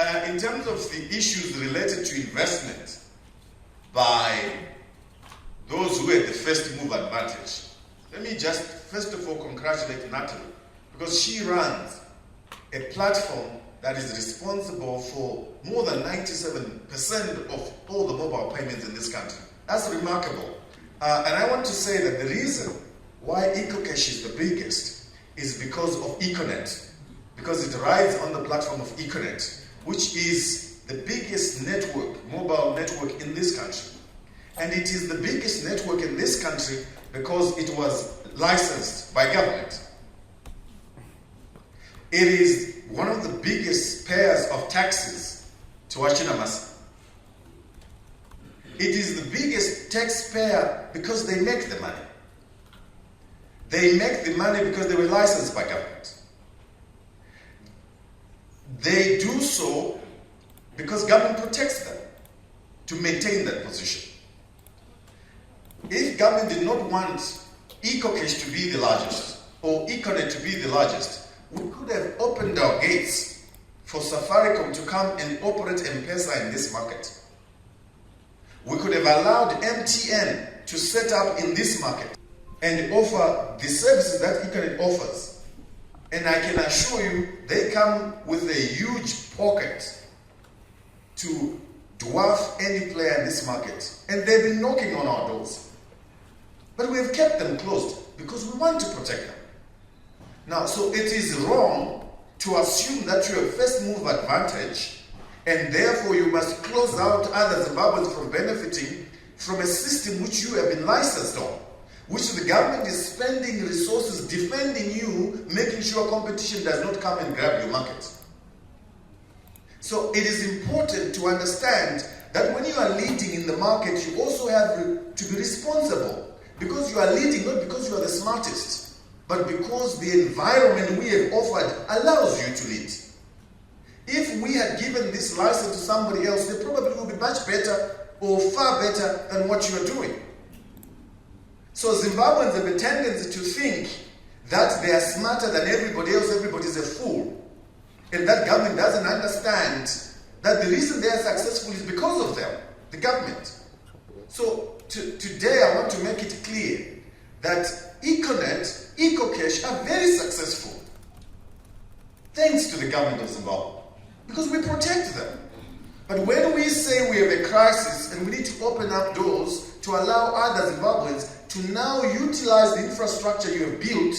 In terms of the issues related to investment by those who had the first move advantage, let me just first of all congratulate Natalie, because she runs a platform that is responsible for more than 97% of all the mobile payments in this country. That's remarkable. And I want to say that the reason why EcoCash is the biggest is because of Econet, because it rides on the platform of Econet, which is the biggest network, mobile network in this country. And it is the biggest network in this country because it was licensed by government. It is one of the biggest payers of taxes to Wachinamasa. It is the biggest taxpayer because they make the money. They make the money because they were licensed by government. They do so because government protects them to maintain that position. If government did not want EcoCash to be the largest or Econet to be the largest, we could have opened our gates for Safaricom to come and operate M-Pesa in this market. We could have allowed MTN to set up in this market and offer the services that Econet offers. And I can assure you, they come with a huge pocket to dwarf any player in this market. And they've been knocking on our doors. But we have kept them closed because we want to protect them. Now, so it is wrong to assume that you have first move advantage and therefore you must close out other Zimbabweans from benefiting from a system which you have been licensed on, which the government is spending resources defending you, making sure competition does not come and grab your market. So it is important to understand that when you are leading in the market, you also have to be responsible, because you are leading not because you are the smartest, but because the environment we have offered allows you to lead. If we had given this license to somebody else, they probably would be much better or far better than what you are doing. So Zimbabweans have a tendency to think that they are smarter than everybody else, everybody is a fool. And that government doesn't understand that the reason they are successful is because of them, the government. So today I want to make it clear that Econet, EcoCash are very successful thanks to the government of Zimbabwe, because we protect them. But when we say we have a crisis and we need to open up doors to allow other Zimbabweans to now utilize the infrastructure you have built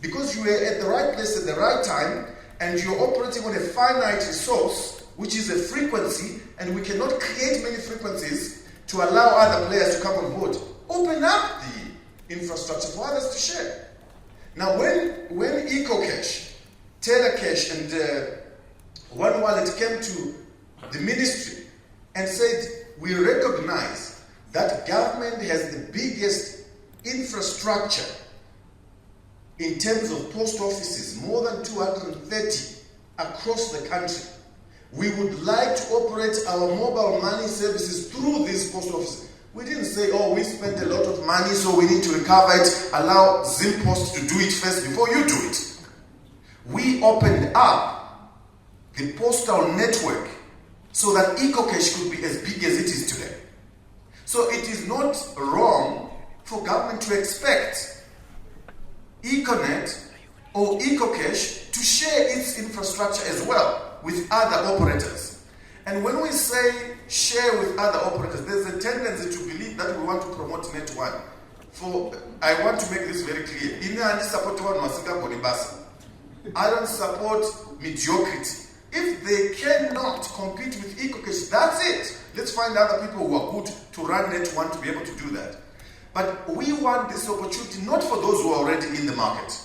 because you were at the right place at the right time and you're operating on a finite resource, which is a frequency, and we cannot create many frequencies to allow other players to come on board. Open up the infrastructure for others to share. Now, when EcoCash, TaylorCash, and One Wallet came to the ministry and said, we recognize that government has the biggest infrastructure in terms of post offices, more than 230 across the country. We would like to operate our mobile money services through these post offices. We didn't say, oh, we spent a lot of money, so we need to recover it. Allow Zimpost to do it first before you do it. We opened up the postal network so that EcoCash could be as big as it is today. So it is not wrong for government to expect Econet or EcoCash to share its infrastructure as well with other operators. And when we say share with other operators, there's a tendency to believe that we want to promote Net One. I want to make this very clear. I don't support mediocrity. If they cannot compete with EcoCash, that's it. Let's find other people who are good to run Net One to be able to do that. But we want this opportunity not for those who are already in the market.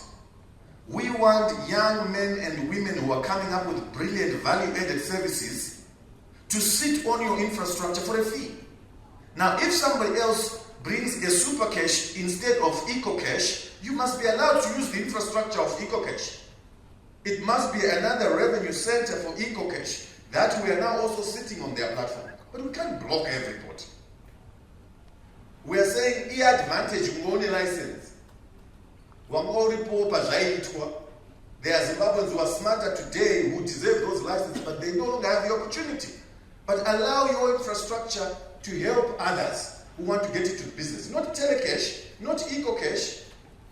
We want young men and women who are coming up with brilliant value-added services to sit on your infrastructure for a fee. Now, if somebody else brings a Super Cash instead of EcoCash, you must be allowed to use the infrastructure of EcoCash. It must be another revenue center for EcoCash that we are now also sitting on their platform. But we can't block everybody. We are saying e-advantage only license. There are Zimbabweans who are smarter today, who deserve those licenses, but they no longer have the opportunity. But allow your infrastructure to help others who want to get into business. Not telecash, not EcoCash,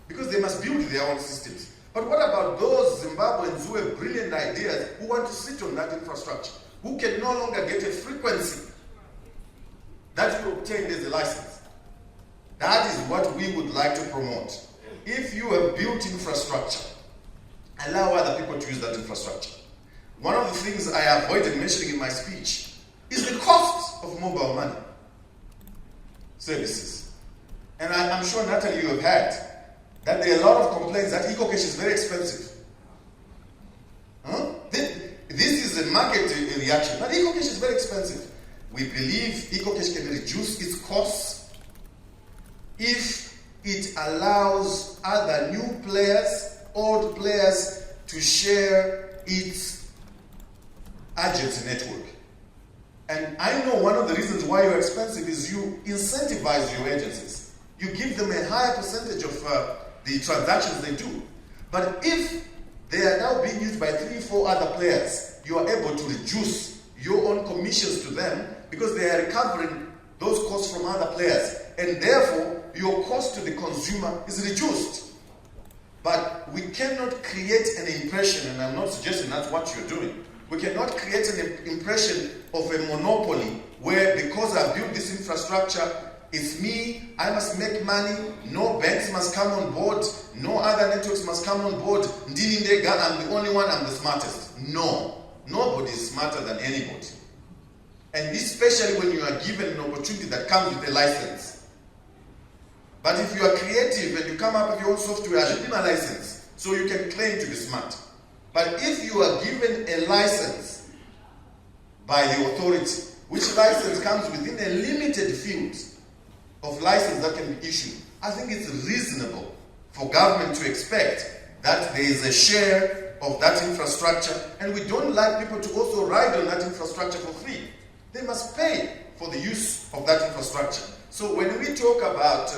because they must build their own systems. But what about those Zimbabweans who have brilliant ideas, who want to sit on that infrastructure, who can no longer get a frequency that you obtained as a license? That is what we would like to promote. If you have built infrastructure, allow other people to use that infrastructure. One of the things I avoided mentioning in my speech is the cost of mobile money services. And I'm sure, Natalie, you have heard that there are a lot of complaints that EcoCash is very expensive. This is a market reaction, but EcoCash is very expensive. We believe EcoCash can reduce its costs if it allows other new players, old players, to share its agency network. And I know one of the reasons why you're expensive is you incentivize your agencies. You give them a higher percentage of the transactions they do. But if they are now being used by 3-4 other players, you are able to reduce your own commissions to them because they are recovering those costs from other players. And therefore, your cost to the consumer is reduced. But we cannot create an impression, and I'm not suggesting that's what you're doing. We cannot create an impression of a monopoly where, because I've built this infrastructure, it's me, I must make money, no banks must come on board, no other networks must come on board, Ndinindega, I'm the only one, I'm the smartest. No, nobody is smarter than anybody. And especially when you are given an opportunity that comes with a license. But if you are creative and you come up with your own software, you need a license, so you can claim to be smart. But if you are given a license by the authority, which license comes within a limited field of license that can be issued, I think it's reasonable for government to expect that there is a share of that infrastructure, and we don't like people to also ride on that infrastructure for free. They must pay for the use of that infrastructure. So when we talk about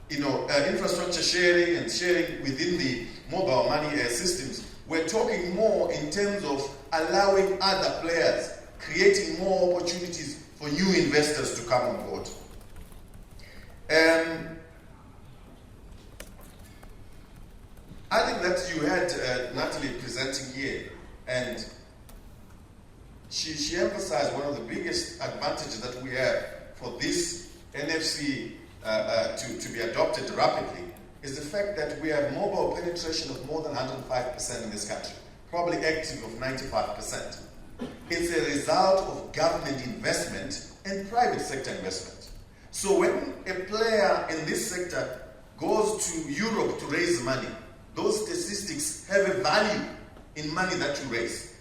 infrastructure sharing and sharing within the mobile money systems, we're talking more in terms of allowing other players, creating more opportunities for new investors to come on board. I think that you had Natalie presenting here, and she emphasized one of the biggest advantages that we have for this NFC to be adopted rapidly is the fact that we have mobile penetration of more than 105% in this country, probably active of 95%. It's a result of government investment and private sector investment. So when a player in this sector goes to Europe to raise money, those statistics have a value in money that you raise.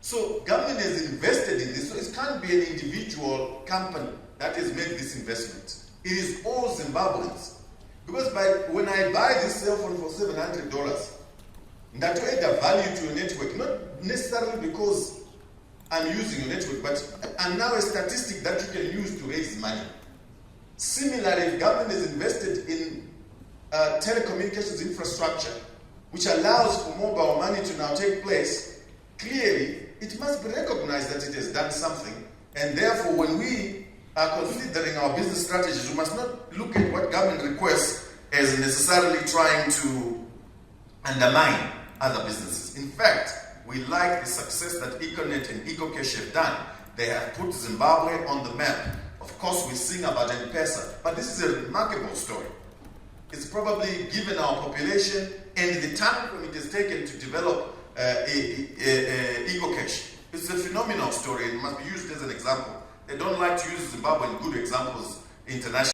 So government has invested in this, so it can't be an individual company that has made this investment. It is all Zimbabweans. Because when I buy this cell phone for $700, that will add a value to your network, not necessarily because I'm using your network, but I'm now a statistic that you can use to raise money. Similarly, if government is invested in telecommunications infrastructure, which allows for mobile money to now take place, clearly it must be recognized that it has done something, and therefore when we are considering our business strategies, we must not look at what government requests as necessarily trying to undermine other businesses. In fact, we like the success that Econet and EcoCash have done. They have put Zimbabwe on the map. Of course, we sing about M-Pesa, but this is a remarkable story. It's probably, given our population and the time when it has taken to develop EcoCash, it's a phenomenal story. It must be used as an example. They don't like to use Zimbabwe in good examples internationally.